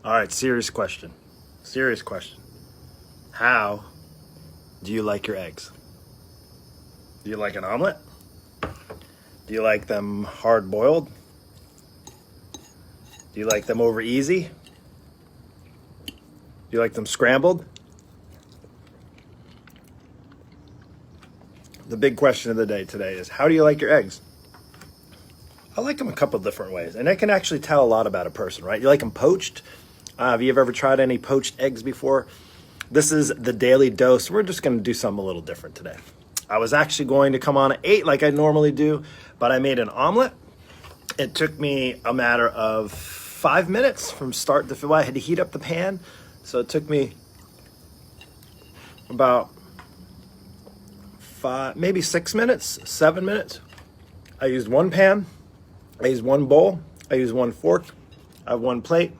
All right, serious question. Serious question. How do you like your eggs? Do you like an omelet? Do you like them hard boiled? Do you like them over easy? Do you like them scrambled? The big question of the day today is, how do you like your eggs? I like them a couple different ways, and I can actually tell a lot about a person, right? You like them poached? Have you ever tried any poached eggs before? This is the daily dose. We're just going to do something a little different today. I was actually going to come on at 8 like I normally do, but I made an omelet. It took me a matter of 5 minutes from start to finish. I had to heat up the pan, so it took me about 5, maybe 6 minutes, 7 minutes. I used one pan. I used one bowl. I used one fork. I have one plate.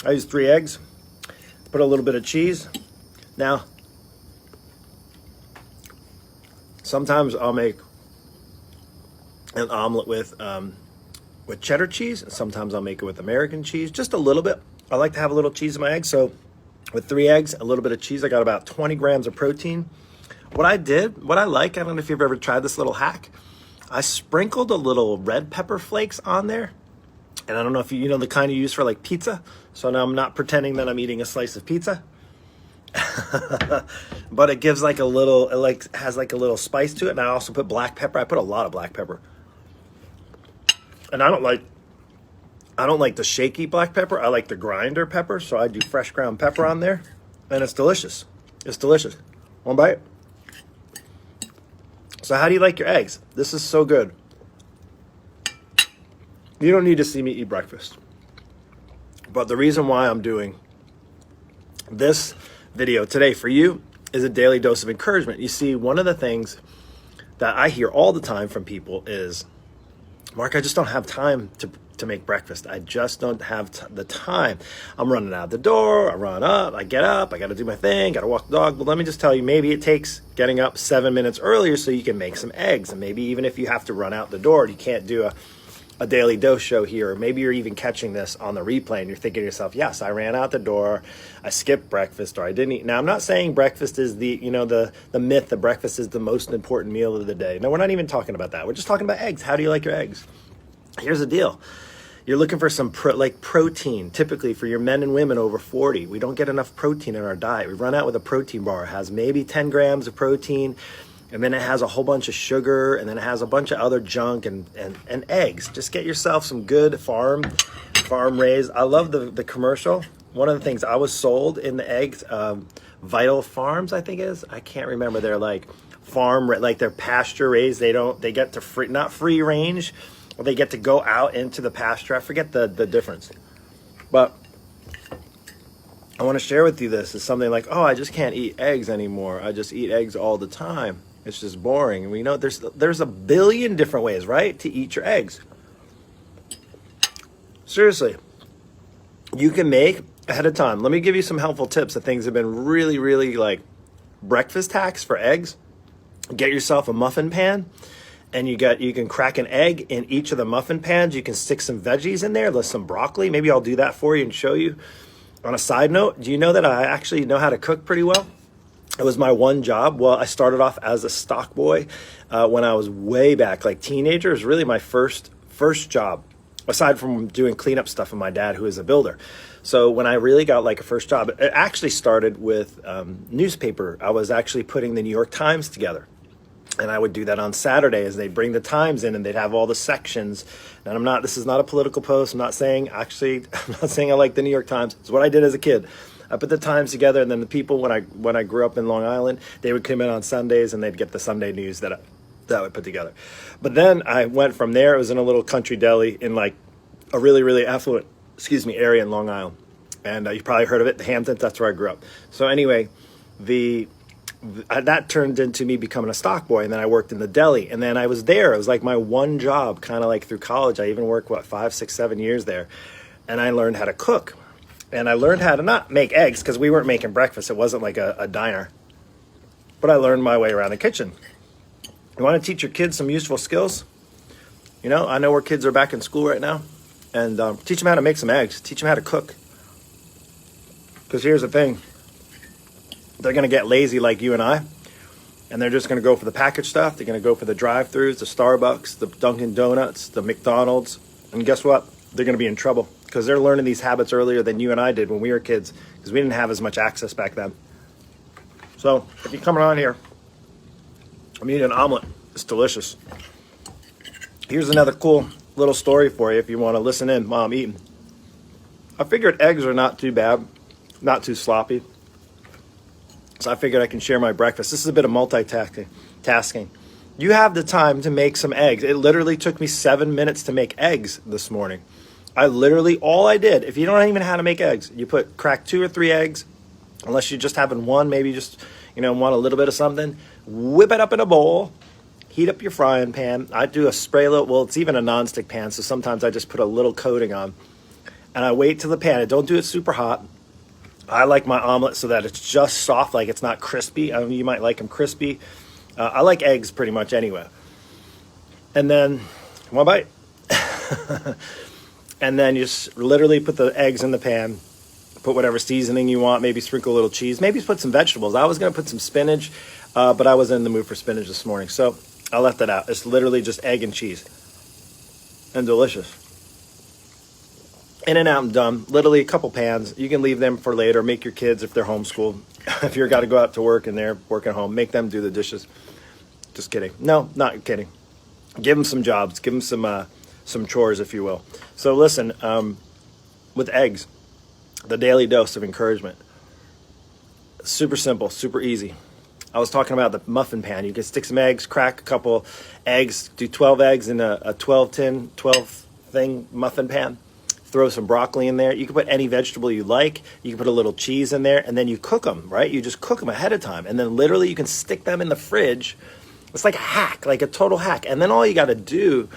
I used 3 eggs. Put a little bit of cheese. Now, sometimes I'll make an omelet with cheddar cheese. Sometimes I'll make it with American cheese, just a little bit. I like to have a little cheese in my eggs. So with 3 eggs, a little bit of cheese, I got about 20 grams of protein. What I like, I don't know if you've ever tried this little hack. I sprinkled a little red pepper flakes on there. And I don't know if you know the kind you use for like pizza. So now I'm not pretending that I'm eating a slice of pizza. But it gives like a little, has like a little spice to it. And I also put black pepper. I put a lot of black pepper. And I don't like the shaky black pepper. I like the grinder pepper. So I do fresh ground pepper on there. And it's delicious. It's delicious. One bite. So how do you like your eggs? This is so good. You don't need to see me eat breakfast. But the reason why I'm doing this video today for you is a daily dose of encouragement. You see, one of the things that I hear all the time from people is, Mark, I just don't have time to make breakfast. I just don't have the time. I'm running out the door. I run up. I get up. I got to do my thing. Got to walk the dog. But let me just tell you, maybe it takes getting up 7 minutes earlier so you can make some eggs. And maybe even if you have to run out the door, you can't do a daily dose show here, or maybe you're even catching this on the replay and you're thinking to yourself, yes, I ran out the door, I skipped breakfast, or I didn't eat. Now, I'm not saying breakfast is the myth that breakfast is the most important meal of the day. No, we're not even talking about that. We're just talking about eggs. How do you like your eggs? Here's the deal. You're looking for some protein. Typically for your men and women over 40, we don't get enough protein in our diet. We run out with a protein bar. It has maybe 10 grams of protein, and then it has a whole bunch of sugar, and then it has a bunch of other junk and eggs. Just get yourself some good farm raised. I love the commercial. One of the things I was sold in the eggs, Vital Farms, I think it is. I can't remember. They're like they're pasture raised. They get to not free range, or they get to go out into the pasture. I forget the difference. But I want to share with you this is something like, oh, I just can't eat eggs anymore. I just eat eggs all the time. It's just boring. And we know there's a billion different ways, right, to eat your eggs. Seriously, you can make ahead of time. Let me give you some helpful tips of things that have been really, really like breakfast hacks for eggs. Get yourself a muffin pan, and you can crack an egg in each of the muffin pans. You can stick some veggies in there, some broccoli. Maybe I'll do that for you and show you. On a side note, do you know that I actually know how to cook pretty well? It was my one job. Well, I started off as a stock boy when I was way back, like teenager. It was really my first job, aside from doing cleanup stuff with my dad, who is a builder. So when I really got like a first job, it actually started with newspaper. I was actually putting the New York Times together. And I would do that on Saturdays. They'd bring the Times in and they'd have all the sections. And this is not a political post. I'm not saying I like the New York Times. It's what I did as a kid. I put the Times together, and then the people, when I grew up in Long Island, they would come in on Sundays and they'd get the Sunday news that I would put together. But then I went from there. It was in a little country deli in like a really, really affluent, area in Long Island. And you probably heard of it, the Hamptons. That's where I grew up. So anyway, that turned into me becoming a stock boy, and then I worked in the deli, and then I was there. It was like my one job, kind of like through college. I even worked 5, 6, 7 years there, and I learned how to cook, and I learned how to not make eggs because we weren't making breakfast. It wasn't like a diner, but I learned my way around the kitchen. You want to teach your kids some useful skills? I know where kids are back in school right now, and teach them how to make some eggs. Teach them how to cook. Because here's the thing. They're going to get lazy like you and I. And they're just going to go for the packaged stuff. They're going to go for the drive-thrus, the Starbucks, the Dunkin' Donuts, the McDonald's. And guess what? They're going to be in trouble because they're learning these habits earlier than you and I did when we were kids, because we didn't have as much access back then. So if you're coming on here, I'm eating an omelet. It's delicious. Here's another cool little story for you if you want to listen in while I'm eating. I figured eggs are not too bad, not too sloppy. So I figured I can share my breakfast. This is a bit of multitasking. You have the time to make some eggs. It literally took me 7 minutes to make eggs this morning. All I did, if you don't even know how to make eggs, you crack 2 or 3 eggs, unless you're just having one, maybe just, want a little bit of something. Whip it up in a bowl, heat up your frying pan. I do a spray load. Well, it's even a nonstick pan, so sometimes I just put a little coating on. And I wait till the pan. I don't do it super hot. I like my omelet so that it's just soft, like it's not crispy. I mean, you might like them crispy. I like eggs pretty much anyway. And then, one bite. And then you just literally put the eggs in the pan, put whatever seasoning you want, maybe sprinkle a little cheese, maybe put some vegetables. I was going to put some spinach, but I wasn't in the mood for spinach this morning, so I left that out. It's literally just egg and cheese. And delicious. In and out and done. Literally a couple pans. You can leave them for later. Make your kids, if they're homeschooled, if you're got to go out to work and they're working home, make them do the dishes. Just kidding. No, not kidding. Give them some jobs. Give them some chores, if you will. So listen, with eggs, the daily dose of encouragement. Super simple, super easy. I was talking about the muffin pan. You can stick some eggs, crack a couple eggs, do 12 eggs in a 12 thing muffin pan. Throw some broccoli in there. You can put any vegetable you like. You can put a little cheese in there, and then you cook them, right? You just cook them ahead of time, and then literally you can stick them in the fridge. It's like a hack, like a total hack. And then all you got to do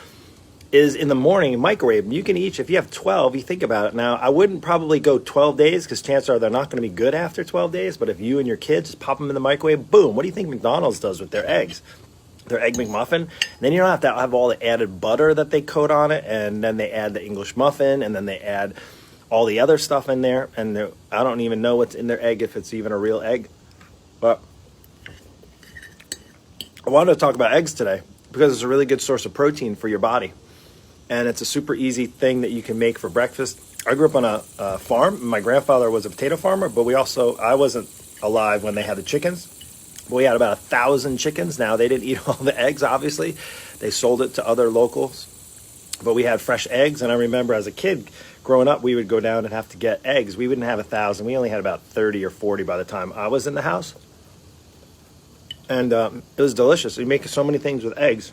is in the morning, microwave. You can each, if you have 12, you think about it. Now, I wouldn't probably go 12 days because chances are they're not going to be good after 12 days. But if you and your kids just pop them in the microwave, boom. What do you think McDonald's does with their eggs? Their Egg McMuffin. And then you don't have to have all the added butter that they coat on it. And then they add the English muffin. And then they add all the other stuff in there. And I don't even know what's in their egg, if it's even a real egg. But I wanted to talk about eggs today because it's a really good source of protein for your body. And it's a super easy thing that you can make for breakfast. I grew up on a farm. My grandfather was a potato farmer, but I wasn't alive when they had the chickens. But we had about 1,000 chickens. Now, they didn't eat all the eggs, obviously. They sold it to other locals. But we had fresh eggs, and I remember as a kid growing up, we would go down and have to get eggs. We wouldn't have 1,000. We only had about 30 or 40 by the time I was in the house. And it was delicious. You make so many things with eggs.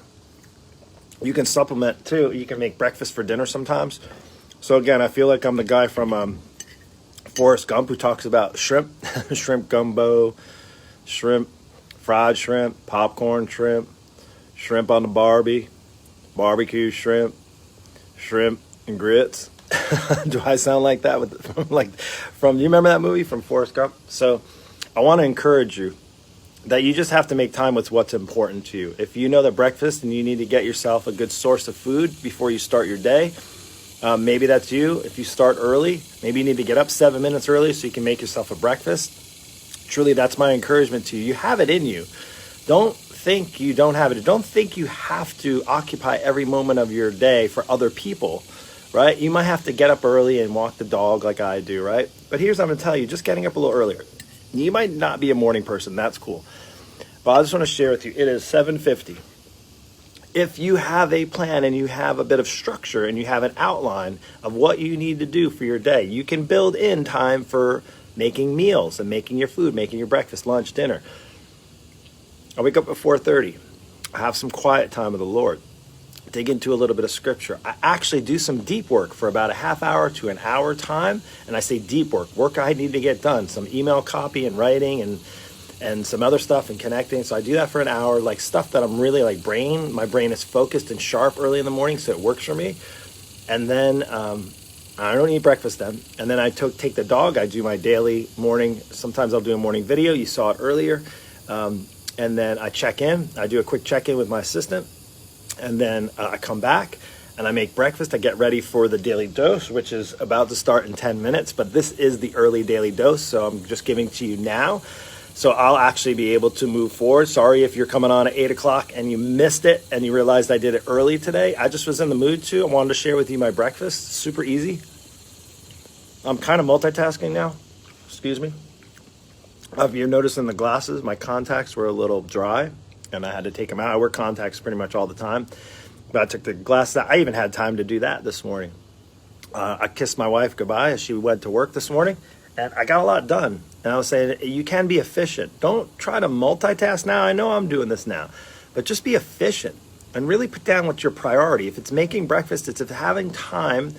You can supplement, too. You can make breakfast for dinner sometimes. So, again, I feel like I'm the guy from Forrest Gump who talks about shrimp, shrimp gumbo, shrimp, fried shrimp, popcorn shrimp, shrimp on the barbecue shrimp, shrimp and grits. Do I sound like that? You remember that movie from Forrest Gump? So I want to encourage you that you just have to make time with what's important to you. If you know that breakfast and you need to get yourself a good source of food before you start your day, maybe that's you. If you start early, maybe you need to get up 7 minutes early so you can make yourself a breakfast. Truly, that's my encouragement to you. You have it in you. Don't think you don't have it. Don't think you have to occupy every moment of your day for other people, right? You might have to get up early and walk the dog like I do, right? But here's what I'm going to tell you. Just getting up a little earlier. You might not be a morning person. That's cool. But I just want to share with you. It is 7:50. If you have a plan and you have a bit of structure and you have an outline of what you need to do for your day, you can build in time for making meals and making your food, making your breakfast, lunch, dinner. I wake up at 4:30. I have some quiet time with the Lord. Dig into a little bit of scripture. I actually do some deep work for about a half hour to an hour time. And I say deep work I need to get done. Some email copy and writing and some other stuff and connecting. So I do that for an hour, like stuff that I'm really my brain is focused and sharp early in the morning, so it works for me. And then I don't eat breakfast then. And then I take the dog. I do my daily morning. Sometimes I'll do a morning video. You saw it earlier. And then I check in. I do a quick check-in with my assistant. And then I come back. and I make breakfast. I get ready for the daily dose, which is about to start in 10 minutes, but this is the early daily dose, so I'm just giving to you now. So I'll actually be able to move forward. Sorry if you're coming on at 8 o'clock and you missed it and you realized I did it early today. I just was in the mood to. I wanted to share with you my breakfast. Super easy. I'm kind of multitasking now. Excuse me. If you're noticing the glasses, my contacts were a little dry and I had to take them out. I wear contacts pretty much all the time. But I took the glasses out. I even had time to do that this morning. I kissed my wife goodbye as she went to work this morning. And I got a lot done. And I was saying, you can be efficient. Don't try to multitask now. I know I'm doing this now. But just be efficient and really put down what's your priority. If it's making breakfast, it's having time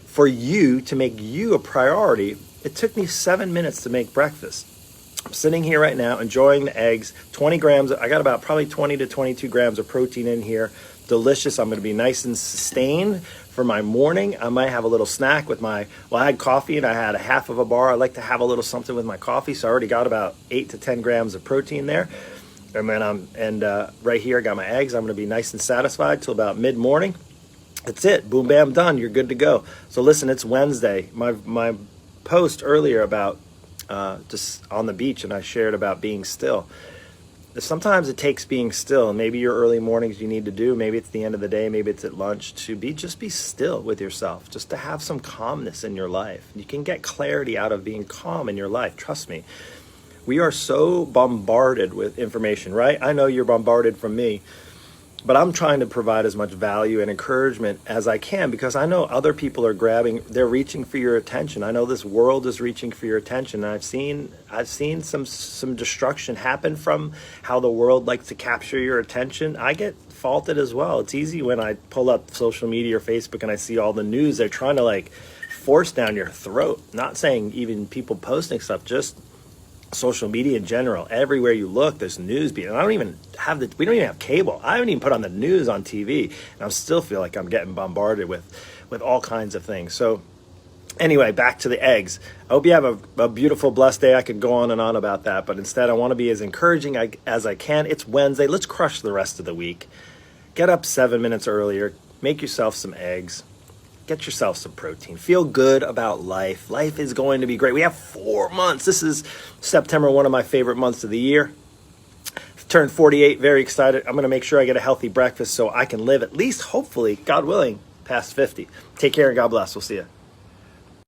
for you to make you a priority. It took me 7 minutes to make breakfast. I'm sitting here right now enjoying the eggs. 20 grams. I got about probably 20 to 22 grams of protein in here. Delicious. I'm going to be nice and sustained for my morning. I might have a little snack with I had coffee and I had a half of a bar. I like to have a little something with my coffee. So I already got about 8 to 10 grams of protein there. And then right here, I got my eggs. I'm going to be nice and satisfied till about mid-morning. That's it. Boom, bam, done. You're good to go. So listen, it's Wednesday. My post earlier about just on the beach, and I shared about being still. Sometimes it takes being still, and maybe your early mornings you need to do, maybe it's the end of the day, maybe it's at lunch, to just be still with yourself, just to have some calmness in your life. You can get clarity out of being calm in your life, trust me. We are so bombarded with information, right? I know you're bombarded from me, but I'm trying to provide as much value and encouragement as I can because I know other people are they're reaching for your attention. I know this world is reaching for your attention. I've seen some destruction happen from how the world likes to capture your attention. I get faulted as well. It's easy when I pull up social media or Facebook and I see all the news. They're trying to force down your throat. Not saying even people posting stuff, just social media in general. Everywhere you look, there's news being. We don't even have cable. I haven't even put on the news on TV, and I still feel like I'm getting bombarded with all kinds of things. So anyway, back to the eggs. I hope you have a beautiful, blessed day. I could go on and on about that, but instead I want to be as encouraging as I can. It's Wednesday. Let's crush the rest of the week. Get up 7 minutes earlier. Make yourself some eggs. Get yourself some protein. Feel good about life. Life is going to be great. We have 4 months. This is September, one of my favorite months of the year. Turned 48, very excited. I'm going to make sure I get a healthy breakfast so I can live at least, hopefully, God willing, past 50. Take care and God bless. We'll see you.